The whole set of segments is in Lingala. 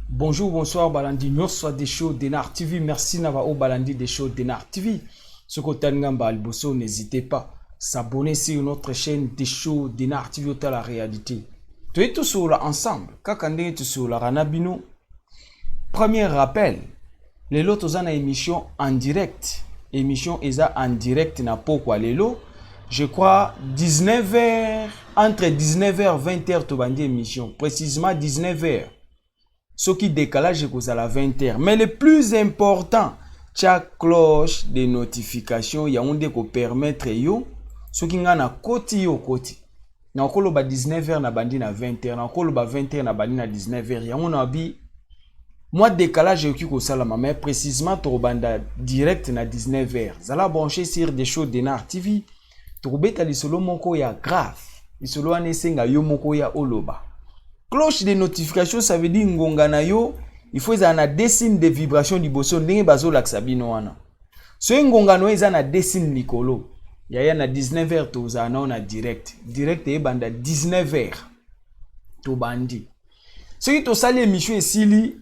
Bonjour, bonsoir, Balandi. Nous sommes des shows Denar TV. Merci Navao Balandi des shows Denar TV. Ce que Tangamba Alboso, n'hésitez pas à s'abonner sur notre chaîne des shows Denar TV au la réalité. Tu es tous sur là ensemble. Kakande tu sur la Ranabino. Premier rappel. Les lots ont une émission en direct. Émission ESA en direct na pourquoi les lots. Je crois 19h, entre 19h et 20h, tu vas émission. Précisément 19h. Ce qui décalage est à la 20h. Mais le plus important, chaque cloche de notification, il y a un qui permettre yo, ce qui ngana koti yo koti. Na kolo ba 19h na bandi na 20h, na kolo ba 20h na bandi na 19h. Il y a un abi moi décalage est qui salama, mais précisément to banda direct na 19h. Zala branché sur des shows Denar TV. To beta li solo moko ya grave. Li solo anesenga yo moko ya oloba. Cloche de notification, ça veut dire ngongana yo, il faut un des signes de vibration du bosso ndenge bazo laksabino wana. So ngongano eza na des signes likolo. Ya na 19h to za na direct. Direct e banda 19h. To bandi. Ce qui to sali émission esili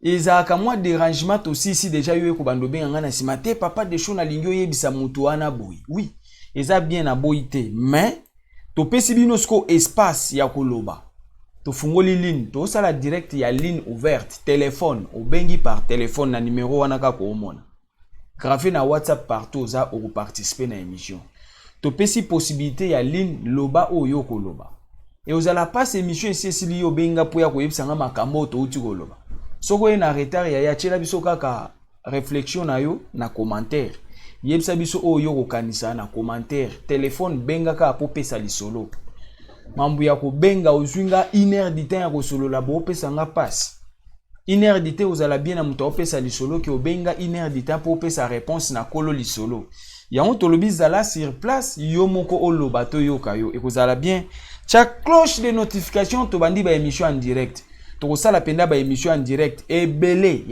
eza ka moi dérangement aussi ici déjà yo ko bando benga na simate papa de show na lingyo yebisa mutu wana boy. Oui, eza bien na boyité, mais to pesi bino sko espace ya koloba. To fungoli ligne, to sala direct ya ligne ouverte, téléphone, au bengi par téléphone na numéro wana ka ko omona. Grafé na WhatsApp partout za ou participer na émission. To pesi possibilité ya ligne loba o yo ko loba. Et vous allez passer émission ici si yo benga po ya ko yebisanga makambo to uti ko loba. Soko e na retard ya chela biso kaka réflexion na yo na commentaire. Yebisa biso o yo ko kanisa na commentaire, téléphone benga ka po pesa lisolo. Mambu ya benga uzwinga 1 heure du temps ya solo la bo pesa nga passe. 1 heure du temps uzala bien na muto pesa li solo ki obenga 1 heure du temps pour pesa réponse na kolo li solo. Ya on tolobi zala sur place yo moko oloba to yo kayo e kozala bien. Chaque cloche de notification to bandi ba émission en direct. To sala penda ba émission en direct ebele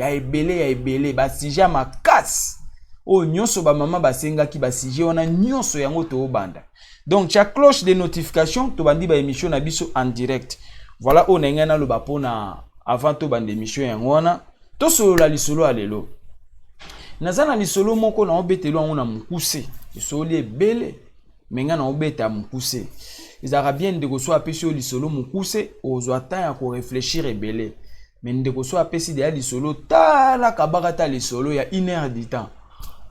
ba sija makasi. O nyonso ba mama basenga ki ba sije wana nyonso yango to banda. Donc, chaque cloche de notification, tu bandi ba émission na biso en direct. Voilà, on a ngana lo bapona avant to bande émission yangwana. To solo la lisolo alelo. Nazana lisolo moko na obetelo ngona mukuse. Lisolo ebele, menga na obeta mukuse. Izara bien de ko so apesi lisolo mukuse, ozwa temps ya ko réfléchir ebele. Mais de ko so apesi de lisolo tala kabaka lisolo ya 1 heure du temps.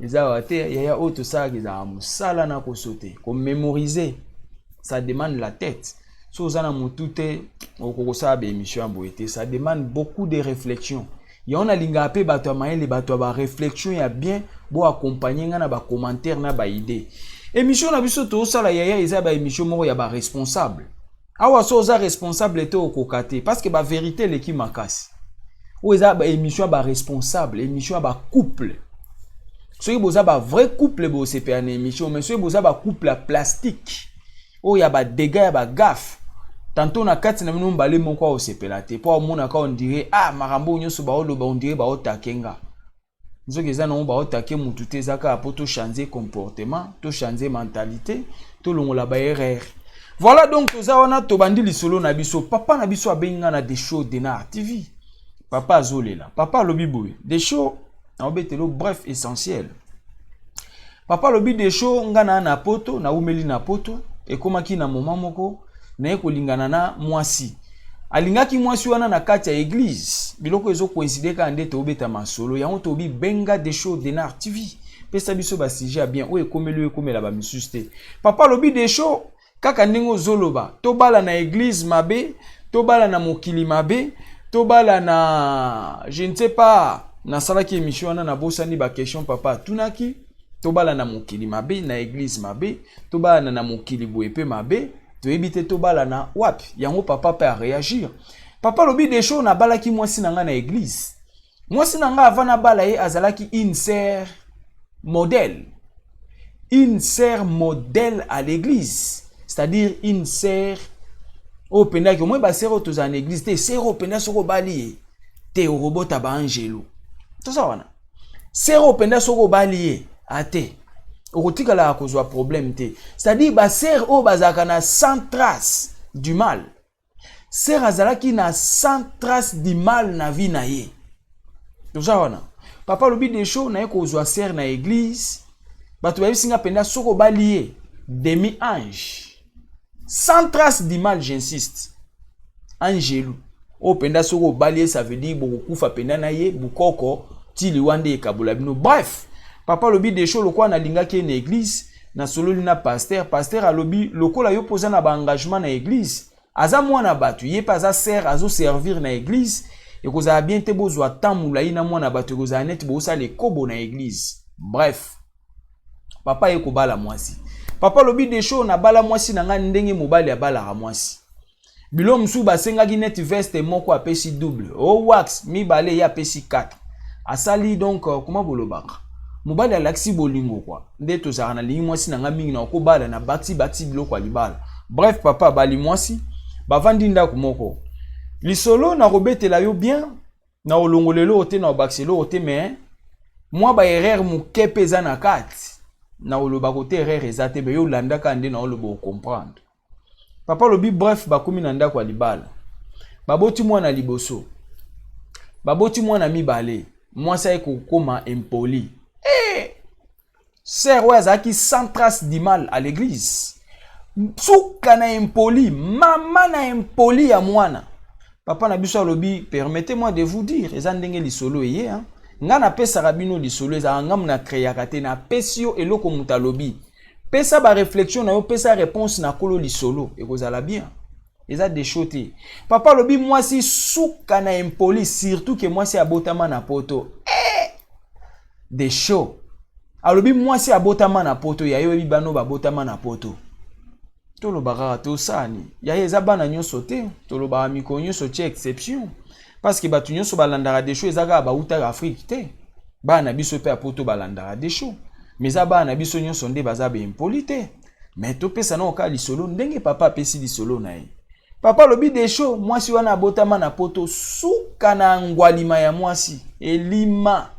Les arrêtés, il y a autre ça qui a musala na ko sauter, comme mémoriser, ça demande la tête. So zana mutute okoko sa be émission boité, ça demande beaucoup de réflexion. Il y a on a linga pe bato maele bato ba réflexion ya bien bo accompagner ngana ba commentaire na ba idée. Émission na biso to sala yaya eza ba émission moko ya ba responsable. Awa so za responsable te okokate parce que ba vérité leki makasi. O eza ba émission ba responsable, émission ba couple. Ceux qui ont un vrai couple, c'est pas une émission, mais ceux qui ont un couple plastique, oh, il y a des dégâts, il y a des gaffes. Tantôt, on a 4 ans, on a balé mon corps au CPLAT. Pour on dirait, ah, Marambo, on dirait, on takenga. Ceux qui ont také, on tout est zaka pour tout changer comportement, tout changer mentalité, tout le monde la erreur. Voilà donc, tout ça, on a tout bandi li solo na biso. Papa na biso a benga na des shows Denar TV. Papa azole là. Papa lobiboué. Des shows. Bref, essentiel. Papa lobi de show ngana na poto na umeli na poto e komaki na moma moko na ekolingana na mwasi. Alingaki mwasi wana na kati ya église. Biloko ezo coïncider ka ndete obeta masolo ya on tobi benga de show Denar TV. Pesa biso ba sujet bien o ekomela ba misuste. Papa lobi de show kaka ndingo zoloba. Tobala na église mabe, tobala na mokili mabe, tobala na je ne sais pas na salaki émission na bosani ba question papa tunaki tobala na mokili mabe na église mabe tobala na mokili boepe mabe to ebite to bala na wapi yango papa peut réagir. Papa lobi des choses na bala ki mwasi na nga na église. Mwasi na nga avant na bala ye azalaki une sœur modèle. Une sœur modèle à l'église, c'est-à-dire une sœur au penda que moi ba sœur to en église te sœur au penda soko bali te au robot ba angelo. Tout ça wana. Sœur au penda soko bali ate. Okotika la kozwa problème te. C'est-à-dire ba sœur o bazaka na sans trace du mal. Sœur azalaki na sans trace du mal na vie na ye. Tout ça wana. Papa lobi des choses na kozwa sœur na église. Bato ba singa penda soko bali demi ange. Sans trace du mal, j'insiste. Angelo. O penda soko bali ça veut dire bokufa penda na ye bukoko tili wande kabula bino. Bref. Papa lobi des choses lokwa na linga ki na église na solo na pasteur a lobi lokola yo poza na ba engagement na église aza mwana batu ye pa za sert azo servir na église et ko za bien te bozwa tamula ina mwana batu ko za net bo sa le kobo na église. Bref. Papa ye ko bala mwasi. Papa lobi des choses na bala mwasi na nga ndenge mobali ya bala ka mwasi. Bilo msu basenga ki net veste moko apesi double. O wax mi bale ya apesi 4. Asali donc comment bolobaka. Mobali alaksi bolingo kwa nde tozaka na lingi mwasi na nga mingi na okobala na bati biloko ya libala. Bref papa bali mwasi bavandi ndako moko lisolo na kobetela yo bien na olongolelo ote na obakselo ote mais moi ba erreur muke peza na kati na oloba kote erreur ezate be yo landaka nde na oloba comprendre. Papa lobi bref bakomi na ndako ya libala baboti mwana liboso baboti mwana mibale mwasi ekokoma impoli. Sœur Wazaki sans trace du mal à l'église. Souka na impoli, maman na impoli à mwana. Papa na biso lobi, permettez-moi de vous dire, eza ndenge lisolo eye hein. Nga na pesa rabino lisolo eza ngam na kreyakate na pesio eloko muta lobi. Pesa ba réflexion na yo pesa réponse na kolo lisolo ekozala bien. Eza déchoté. Papa lobi moi si souka na impoli surtout que moi si abotama na poto. Des shows. Alobi mwasi abotama na poto ya yo bibano babotama na poto. Tolo bara to sani. Ya eza bana nyonso te. Tolo ba miko nyonso tie exception. Parce que batu nyonso balandara des choses ezaka ba uta Afrique te. Bana biso pe poto balandara des choses. Mais za bana biso nyonso nde baza be impolite. Mais to pesa na oka lisolo ndenge papa pesi lisolo na ye. Papa lobi des choses mwasi wana abotama na poto suka na ngwalima ya mwasi elima.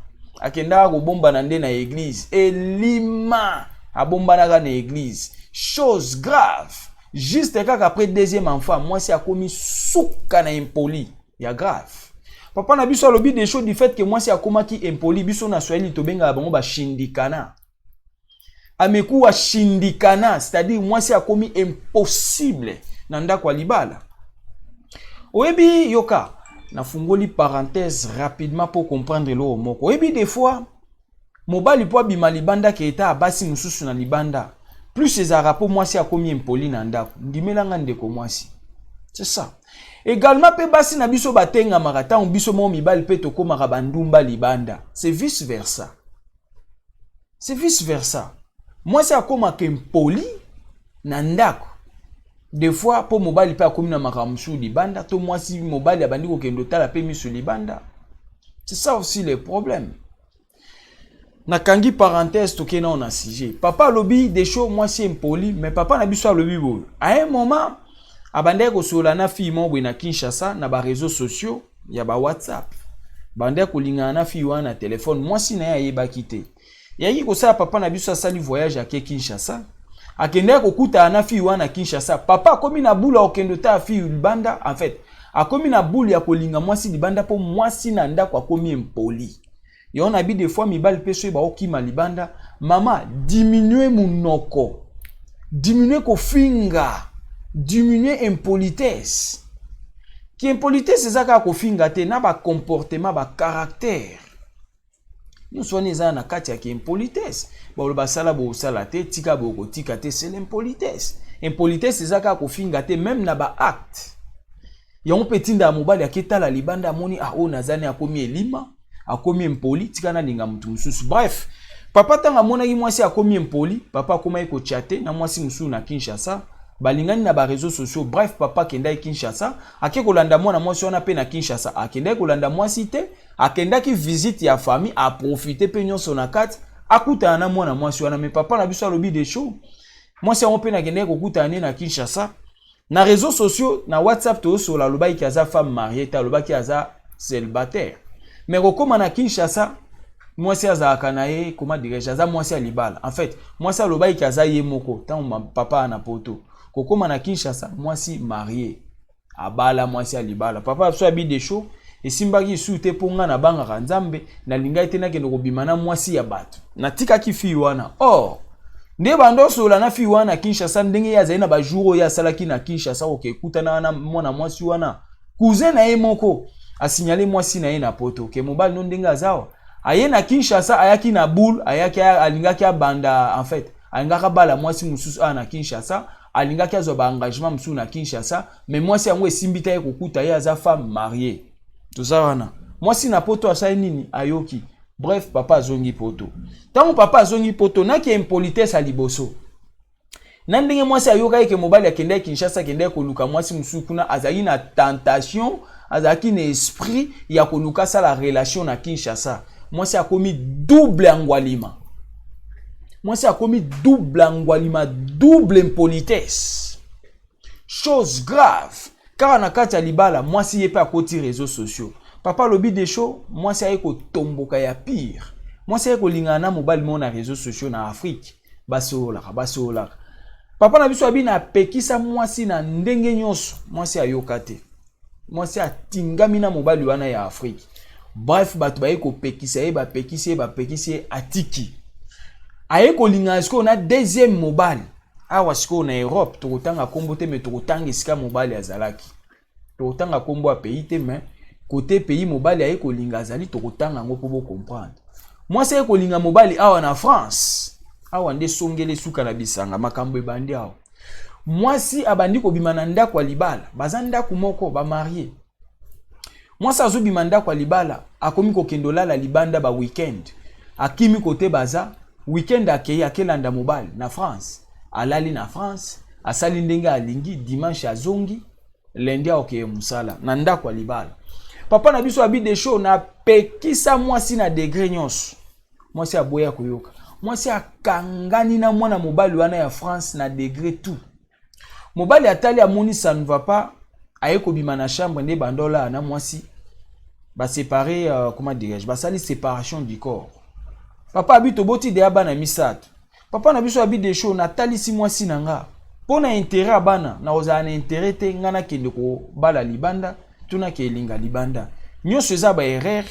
Akenda ko bomba na nde na église elima abomba na église chose grave juste kaka après deuxième enfant moi si akomi souka na impoli ya grave. Papa na biso lobi des choses du fait que moi si akoma ki impoli biso na Swahili to benga bango ba shindikana ameku wa shindikana c'est-à-dire moi si akomi impossible na ndako ya libala. Oyebi yoka na fungoli parenthèse rapidement pour comprendre le moko. Et bien des fois, mobali po bima libanda ke eta abasi mususu na libanda. Plus ces arapo moi si akomi impoli na ndako. Ndimela nga ndeko mwasi. C'est ça. Également pe basi na biso batenga marata on biso mo mibali pe to koma bandumba libanda. C'est vice versa. C'est vice versa. Moi si akoma ke impoli na ndako. Des fois, pour mobile pas comme na makamusu libanda, to moi si mobile abandi ko kendo tala pe misu libanda. C'est ça aussi le problème. Na kangi parenthèse to kena on a sujet. Papa lobi des choses moi si impoli, mais papa na biso lobi bo. À un moment, abande ko sola na fi mo na Kinshasa na ba réseaux sociaux, ya ba WhatsApp. Bande ko linga na fi wana téléphone, moi si na ya yeba kité. Ya yi ko sa papa na biso sali voyage à Kinshasa. Akende kokuta na fi wana Kinshasa papa komi na bula okendo ta fi libanda en fait akomi na bula ya kolinga mwasi libanda po mwasi na ndako akomi impoli yo na bi des fois mibali peso ba okima libanda mama diminuer munoko diminuer ko finga diminuer impolitesse ki impolitesse ezaka ko finga te na ba comportement ba caractère. Nous sommes na kati ya ki impolitesse. Ba basala bo sala te tika boko tika te c'est l'impolitesse. Impolitesse ezaka ko finga te même na ba acte. Ya on petinda mobali aketala libanda moni o nazani akomi elima, akomi impoli tika na linga mutu mususu. Bref, papa tanga mona ki mwasi akomi impoli, papa akoma eko chate na mwasi mususu na Kinshasa, balingani na ba réseaux sociaux. Bref, papa kenda Kinshasa, ake kolanda mwana mwasi wana pe na Kinshasa, akenda kolanda mwasi te, akenda ki visite ya famille, a profiter pe nyonso na kati, akuta na mwana mwasi wana. Mais papa na biso alobi des shows. Mwasi yango pe na kenda kokuta na Kinshasa. Na réseaux sociaux, na WhatsApp to so la loba ki aza femme mariée, ta loba ki aza célibataire. Mais kokoma na Kinshasa, mwasi azalaka na ye, comment dirais-je, aza mwasi alibala. En fait, mwasi aloba ki aza ye moko, tant papa na poto. Kokoma na Kinshasa, mwasi marié. Abala mwasi alibala. Papa so abi des shows, et simbaki soute ponga na banga nzambe, na linga ite na kende kobimana mwasi ya bato. Na tika ki fi wana. Or, nde bando sola na fi wana Kinshasa ndenge ya zaina ba jour ya salaki na Kinshasa okekuta na mwana mwasi wana. Cousin na ye moko a signalé mwasi na ye na poto ke mobile no ndenge azawa. Aye na Kinshasa ayaki na boule, ayaki alingaki banda en fait. Alingaka bala mwasi mususu na Kinshasa, alingaki azo ba engagement mususu na Kinshasa, mais mwasi yango esimbita ye kokuta ye aza femme mariée. Tout ça wana. Mwasi na poto asa nini ayoki. Bref, papa zongi poto. Tango papa zongi poto na ki impolitesse a liboso. Nandenge mwasi ayoka ke mobile ya kende Kinshasa kende koluka mwasi mususu kuna azali na tentation, azaki na esprit ya koluka sa la relation na Kinshasa. Mwasi akomi double angwalima. Mwasi akomi double angwalima, double impolitesse. Chose grave. Car na kati ya libala mwasi yepe akoti réseaux sociaux. Papa lobi des shows, mwasi ayeko tomboka ya pire. Mwasi ayeko lingana mobile mo na réseaux sociaux na Afrique. Basola. Papa na biso abi na pekisa mwasi na ndenge nyonso, mwasi ayoka te. Mwasi atingami na mobile wana ya Afrique. Bref, bato bayeko pekisa ye, bapekisi atiki. Ayeko lingana siko na deuxième mobile. Awa siko na Europe, tokotanga kombo te, mais tokotanga esika mobile ya zalaki. Tokotanga kombo a pays te, mais côté pays mobile ayeko linga azali tokotanga ngo po comprendre. Moi c'est ayeko linga mobile awa na France. Awa nde songele suka na bisanga makambo ebandi awa. Moi si abandi ko bimana ndako ya libala, bazanda kumoko ba marié. Moi sa zo bimanda kwa libala, akomi ko kendola la libanda ba weekend. Akimi kote baza, weekend akei akelanda mobile na France. Alali na France, asali ndenge alingi dimanche azongi, lundi aokeye musala na ndako ya libala. Papa na biso abi des shows na pekisa mwasi na degré nyonso. Mwasi aboya koyoka. Mwasi akangani na mwana mobali wana ya France na degré tout. Mobali atali amoni ça ne va pas, ayeko bima na chambre nde bandola na mwasi ba séparer comment dirais-je, ba sali séparation du corps. Papa abi to boti de abana misato. Papa na biso abi des shows na tali si mwasi nanga. Pona intérêt abana na oza na intérêt te ngana kende ko bala libanda. Tuna ke linga libanda. Nyonso eza ba erreur.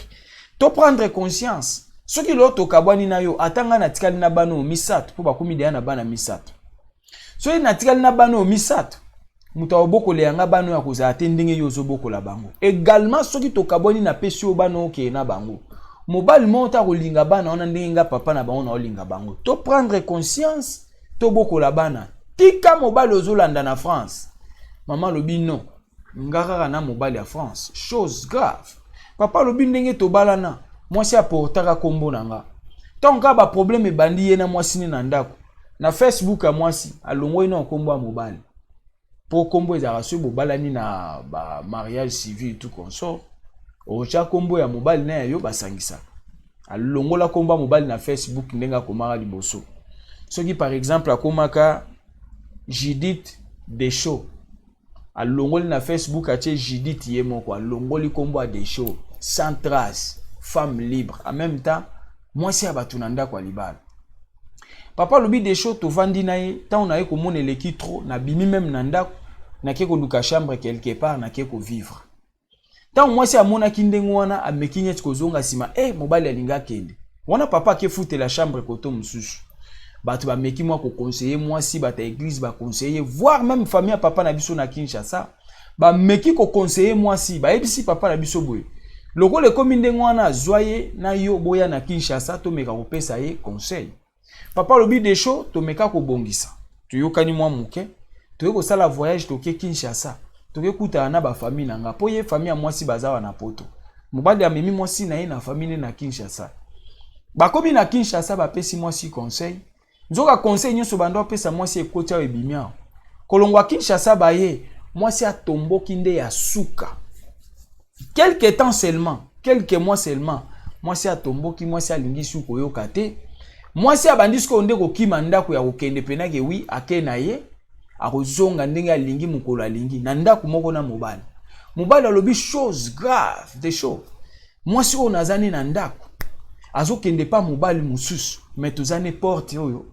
To prendre conscience. Soki loto kabwani na yo atanga na tikali na bano misato po bakomi de na bana misato. Soki na tikali na bano misato muta oboko le yanga bano ya koza atendenge yo zo boko la bango. Également soki to kabwani na pesi o bano ke na bango. Mobile monta ko linga bana ona ndenge papa na bango na linga bango. To prendre conscience to boko la bana. Tika mobile ozolanda na France. Maman lobi non. Ngaka na mobile ya France, chose grave. Papa lobi ndenge to balana, mwasi aportaka kombo nanga. Tonga ba problème bandi ye na mwasi ni na ndako. Na Facebook ya mwasi alongwe na kombo ya mobile. Po kombo ezaka so bobalani na ba mariage civil tout consort. Ocha kombo ya mobile na yo basangisa. Alongola kombo ya mobile na Facebook ndenga komara liboso. Soki par exemple akomaka Judith Deschaux. Alongoli na Facebook ache Judith Yemoko, alongoli kombo a des shows, sans trace, femme libre. En même temps, moi si abatunanda kwa libala. Papa lobi des shows to vandi na ye, ta on a ko mone leki trop na bimi même nanda na ke ko luka chambre quelque part na ke ko vivre. Ta moi si amona kindengo wana amekinye tko zonga sima, mobile alinga kende. Wana papa ke foute la chambre koto mususu. Bato ba meki moi ko conseiller moi si bata église ba conseiller voire même famille papa na biso na Kinshasa ba meki ko conseiller moi si ba ebisi papa na biso boye loko le komi ndengo wana zoye na yo boya na Kinshasa to meka ko pesa ye conseil papa lobi des shows to meka ko bongisa to yokani moi muke to ko sala voyage to ke Kinshasa to ke kuta na ba famille nanga po ye famille moi si bazawa na poto mobali ya mimi moi si na ye na famille na Kinshasa ba komi na Kinshasa ba pesi moi si conseil Nzoka conseil nyonso bando pesa mwasi ekoti ya ebimia. kolongwa Kinshasa baye mwasi atomboki nde ya suka quelques temps seulement quelques mois seulement mwasi atomboki mwasi alingi suko yoka te mwasi abandi siko nde kokima ndako ya kokende penake wi ake na ye akozonga ndenge alingi mukolo alingi na ndako moko na mobali mobali alobi chose grave des choses mwasi oyo nazani na ndako azokende pa mobali mususu mais tozane porte oyo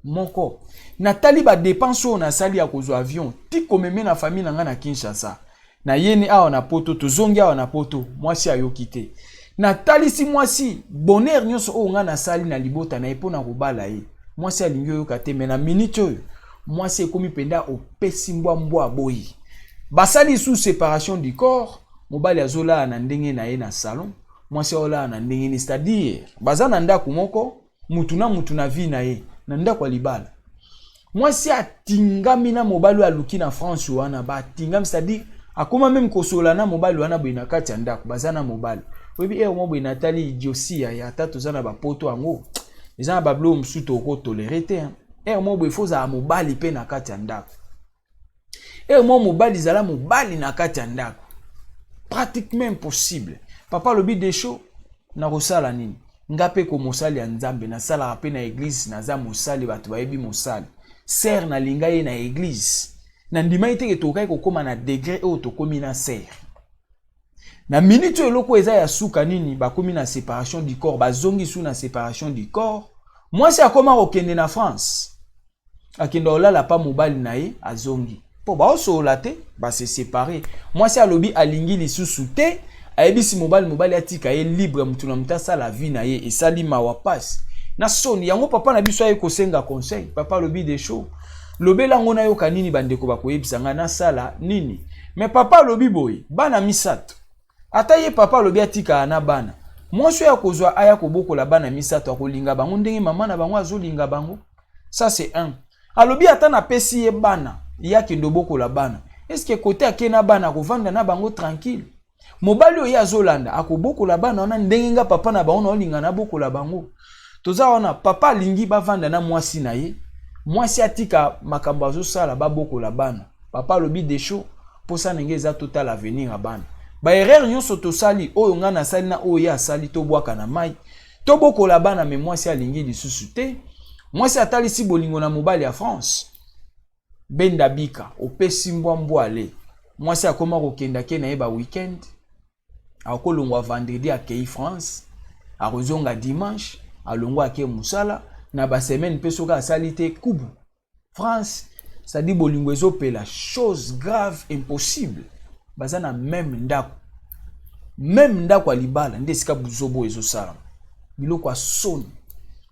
moko natali ba dépense oyo nasali ya kozwa avion tikomeme na famille nanga na Kinshasa na yeni awa na poto tozongi awa na poto mwasi ayoki te natali si mwasi bonheur nyonso oyo nga nasali na libota na epona kobala ye mwasi alingi oyoka te me na minute oyo mwasi ekomi penda opesi mbwa boyi basali sous séparation du corps mobali azola na ndenge na ye na salon mwasi ola na ndenge ni c'est-à-dire baza na ndako moko mutu na vie na ye na ndako libala mwasi atingami na mobali aluki na France wana ba tingami c'est-à-dire akoma même kosola na mobali wana boy na kati ya ndako baza na mobali oyebi mo boy natali idiosia ya tata zana ba poto ango ezana ba blo msuto ko tolérer te mo boy faut za mobali pe na kati ya ndako mo mobali zala mobali na kati ya ndako pratiquement impossible papa lobi des choses na kosala nini ngape ko mosali ya nzambe na sala pe na église na za mosali batu bayebi mosali ser na linga ye na église na ndima ite tokai ko koma na degré o to komi na ser na minute eloko eza ya suka nini ba komi na séparation du corps bazongi sous na séparation du corps moi c'est akoma okende na France akenda olala pa mobali na ye azongi po ba osola te ba se séparer moi c'est alobi alingi lisusu te ayebisi mobali atika ye libre mutu na mutasa la vie na ye esali mawa passe na soni yango papa na biso aye kosenga conseil papa lobi des choses lobela ngona yo kanini bandeko bakoyebisa nga na sala nini mais papa lobi boy bana misato ata ye papa lobi atika na bana mwso ya kozwa aya kobokola bana misato akolinga bango ndenge mama na bango azolinga bango ça c'est un alobi ata na pesi ye bana yaki ndobokola bana est-ce que côté akena bana kovanda na bango tranquille mobali oyo azolanda akobokola bana wana ndenge nga papa na bango olinga na bokola bango toza wana papa lingi bavanda na mwasi na ye mwasi atika makambo azosala babokola bana papa lobi des choses posa ndenge za total avenir a bana ba erreur nyonso tosali oyo nga na sali na oyo ya sali to bwaka na mai to bokola bana me mwasi alingi lisusu te mwasi atalisi bolingo na mobali ya France benda bika opesi mbwa ale mwasi akoma kokenda ke na ye ba weekend akolongwa vendredi akei France akozonga dimanche alongwa ke musala na ba semaine peso ka salite kubu France ça dit bolingo ezopela chose grave impossible baza na même ndako alibala ndesika buzobo ezosala biloko asoni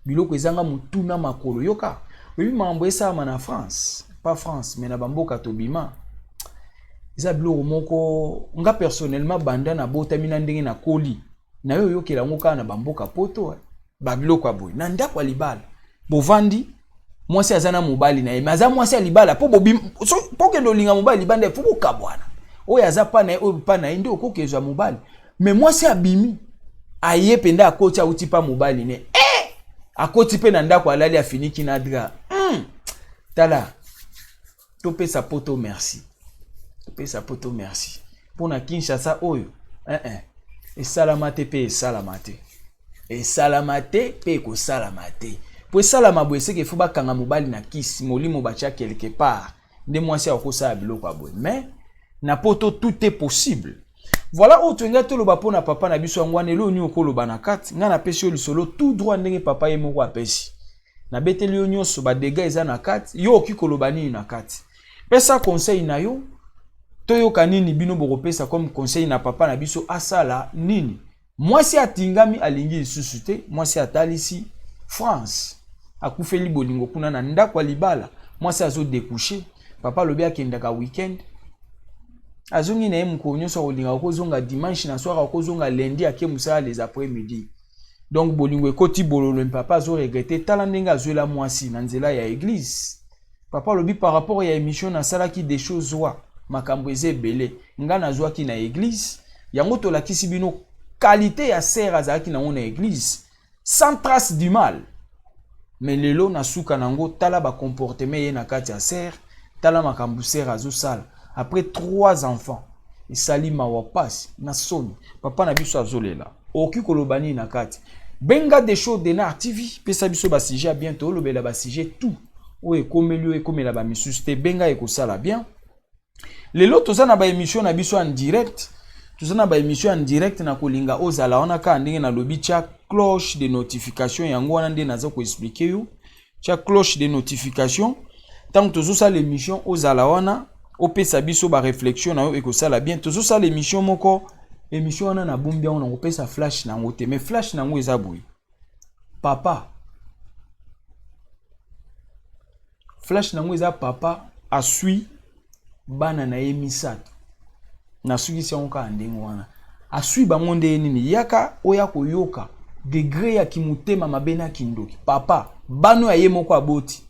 biloko ezanga mutuna makolo yoka obi mambo esama na France pas France mais na bamboka tobima eza biloko moko nga personnellement banda na botami na ndenge na koli na yo yokela ngoka na bamboka poto ba biloko aboy na ndako alibala bovandi mwasi azana mobali na ye maza mwasi alibala po bobi po kendo linga mobali libanda po bokabwana oyo aza pa na ye oyo pa na ye nde okokezwa mobali mais mwasi abimi aye penda akoti auti pa mobali ne akoti pe na ndako alali afiniki na dra tala topesa poto merci topesa poto merci pona Kinshasa oyo esalamate pe esalamate esalamate pe ko salamate po esalama boye seke fo bakanga mobali na kisi molimo bacha quelque part nde mwasi akosala biloko aboye mais na poto tout est possible voilà autre nga toloba pona papa na biso ngwana elo nyo koloba na kati nga na pesi yo solo tout droit ndenge papa ye moko apesi na beteli yo nyonso ba dégâts eza na kati yo okikoloba nini na kati pesa conseil na yo toyo kanini bino bokopesa comme conseil na papa na biso asala nini mwasi atingami alingi lisusu te mwasi atalisi France akufeli bolingo kuna na ndako alibala mwasi azo découcher papa lobi akendaka weekend azongi na ye mukolo nyonso olinga okozonga dimanche na soir okozonga lundi ake musala les après-midi donc bolingo ekoti bololo papa azo regretter tala ndenge azwela mwasi na nzela ya église papa lobi par rapport ya émission na salaki des choses wa makambo ezebele nga nazwaki na église yango tolakisi bino qualité ya sœur azalaki na na église sans trace du mal mais lelo na suka nango tala ba comportement ye na kati ya sœur tala makambusera azosala après 3 enfants esali mawa pasi na soni papa na biso azolela oki kolobani na kati benga des shows de Nar TV pesa biso ba sujet bientôt lobela ba sujet tout o ekomeli ekomela ba misusu te benga ekosala bien lelo tozana ba émission na biso en direct tozana ba émission en direct na kolinga ozala wana ka ndenge na lobi cha cloche de notification yango wana nde nazo ko expliquer yo cha cloche de notification tant que tozo sa l'émission ozala wana opesa biso ba réflexion na yo ekosala bien tozo sa l'émission moko émission wana na bumbia on opesa flash na ngote mais flash na ngo eza boui papa flash na ngo eza papa asui bana na emisato na sugisi onka andenge wana asui bango nde nini yaka oya koyoka degré ya kimutema mabena kindoki papa bano ya ye moko aboti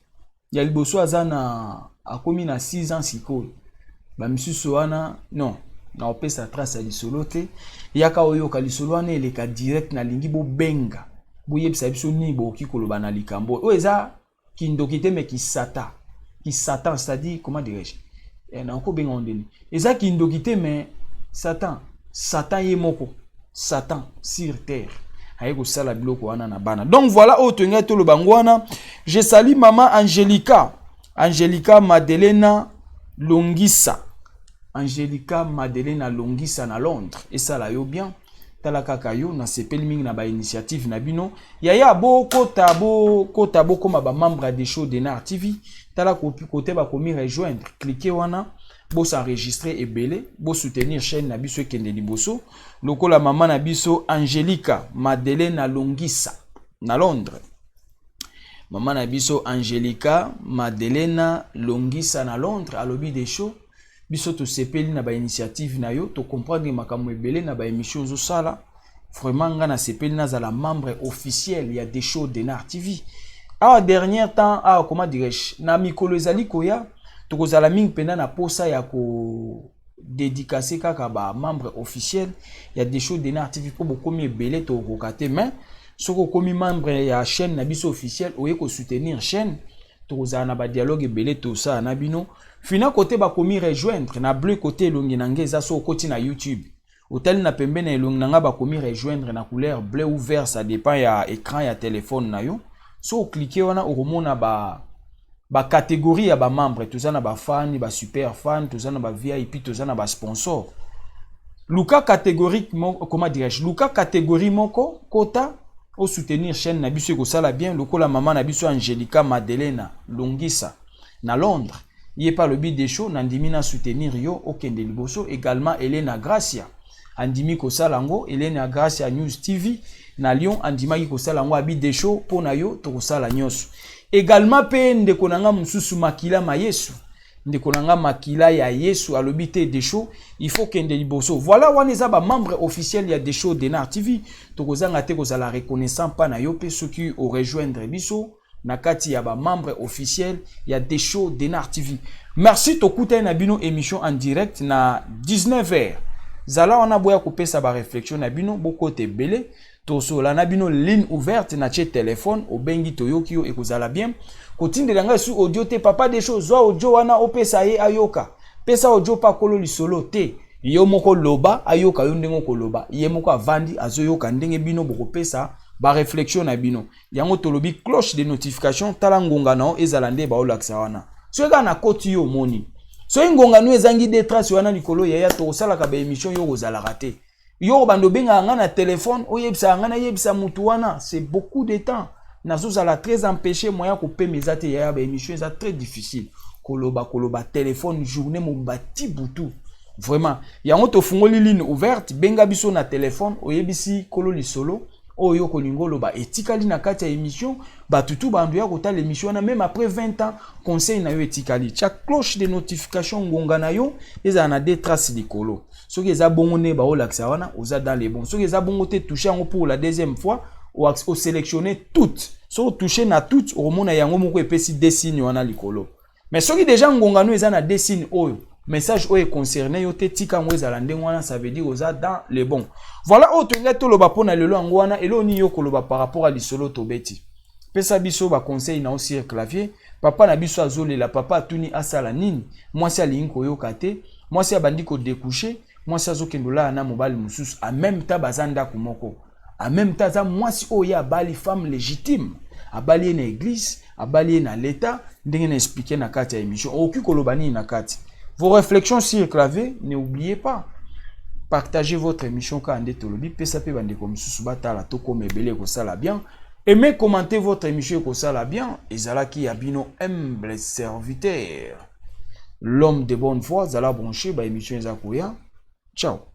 ya liboso azana akomi na 6 ans sikoyo ba misusu wana non na opesa trace ya lisolo te yaka oyoka lisolo wana eleka direct na lingi bo benga bo yebisa biso ni bo ki koloba na likambo o eza kindoki te me ki satan c'est-à-dire comment dirais-je na ko benga ondeni eza kindoki te me satan ye moko satan sur terre ayeko sala biloko wana na bana donc voilà auto ngai to lobango wana je salue maman Angelica Madelena Longisa na Londres et ça la yo bien tala kaka yo na sepeli mingi na ba initiative na bino yaya bo kota bo comme ba membre des shows de Nar TV tala côté ba komi rejoindre cliquez wana bo s'enregistrer et belé bo soutenir chaîne na biso kende liboso lokola maman na biso Angelica Madelena Longisa na Londres maman na biso Angelica Madelena Longisa na Londres alobi des shows biso to sepeli na ba initiative na yo to comprendre makambo ebele na ba émission zo sala vraiment nga na sepeli na zala membre officiel il y a des shows de Nar TV dernier temps comment dirais-je na mikolo ezali koya to kozala mingi penda na posa ya ko dédicacer kaka ba membre officiel il y a des shows de Nar TV pour beaucoup ebele to kokate mais soko komi membre ya chaîne na biso officiel oye ko soutenir chaîne to kozala na ba dialogue ebele to sa na bino fina côté ba komi rejoindre na bleu côté longi na ngeza so koti na YouTube hotel na pembe na longi na ba komi rejoindre na couleur bleu ou vert ça dépend ya écran ya téléphone na yo so cliquer wana oromona ba catégorie ya ba membre tozana ba fan ba super fan tozana ba VIP tozana ba sponsor luka catégorique comment dirais-je luka catégorie moko kota au soutenir chaîne na biso ko sala bien lokola maman na biso Angelica Madelena Longisa na Londres il est pas le but des shows nandimi na soutenir yo okende liboso également Elena Gracia andimi ko salango Elena Gracia News TV na Lyon andima ko salango abi des shows pona yo to ko sala nyonso également pe ndeko nanga mususu makila mayesu ndeko nanga makila ya Yesu alobi te des shows il faut kende liboso voilà waneza ba membre officiel ya des shows de Nar TV to ko zanga te ko sala reconnaissant pa na yo pe ceux qui au rejoindre biso na kati ya ba membre officiel ya des shows de Nar TV. Merci tokuta na bino émission en direct na 19h. Zala on a boya kopesa ba réflexion na bino boko te belé to sola na bino ligne ouverte na chez téléphone au bengi toyoki yo ekozala bien. Kotinde langa su audio te papa des choses zo audio wana opesa ye ayoka. Pesa audio pa kolo lisolo te. Yo moko loba ayoka yo ndengo koloba. Ye moko avandi azoyoka ndenge bino boko pesa ba réflexion na bino yango tolobi cloche de notification tala ngonga nao ezala nde ba olakisa wana so eka na koti yo moni so ngonga no ezangi de trace wana likolo ya to sala ka ba émission yo kozala raté yo bando benga nga na téléphone oyebisa nga na yebisa mutu wana c'est beaucoup de temps nazo zala très empêché moya ko pemeza te ya ba émission ça très difficile koloba téléphone journée mo bati butu vraiment yango to fungoli ligne ouverte benga biso na téléphone oyebisi kolo lisolo oyo kolingolo ba etikali na kati ya émission ba tutu bandu ya kota l'émission na même après 20 ans conseil na yo etikali cha cloche de notification ngonga na yo eza na des traces likolo soki eza bongo ne ba olakisa wana oza dans les bons soki eza bongo te toucher yango pour la deuxième fois o sélectionner toutes so toucher na toutes au mona yango moko epesi des signes wana likolo mais soki déjà ngonga no eza na des signes oyo message oyo concerné yo te tika ngo ezala ndenge wana ça veut dire oza dans les bons voilà auto ngai to loba pona lelo ngo wana elo ni yo koloba par rapport à lisolo tobeti pesa biso ba conseil na aussi clavier papa na biso azolela papa atuni asala nini mwasi alingi koyoka te mwasi abandi ko découcher mwasi azokendola na mobali mususu en même temps bazanda kumoko en même temps za mwasi oyo abali femme légitime abali na église abali na l'état ndenge na expliquer na kati ya émission oki koloba nini na kati vos réflexions sur clavier n'oubliez pas partagez votre émission quand ande tolobi pesa pe bande comme mususu batala to comme ebele ko sala bien. Aimez commenter votre émission et ça la bien. Et Zala qui a bino humble serviteur. L'homme de bonne foi, Zala branché, bah émission Zakoya. Ciao.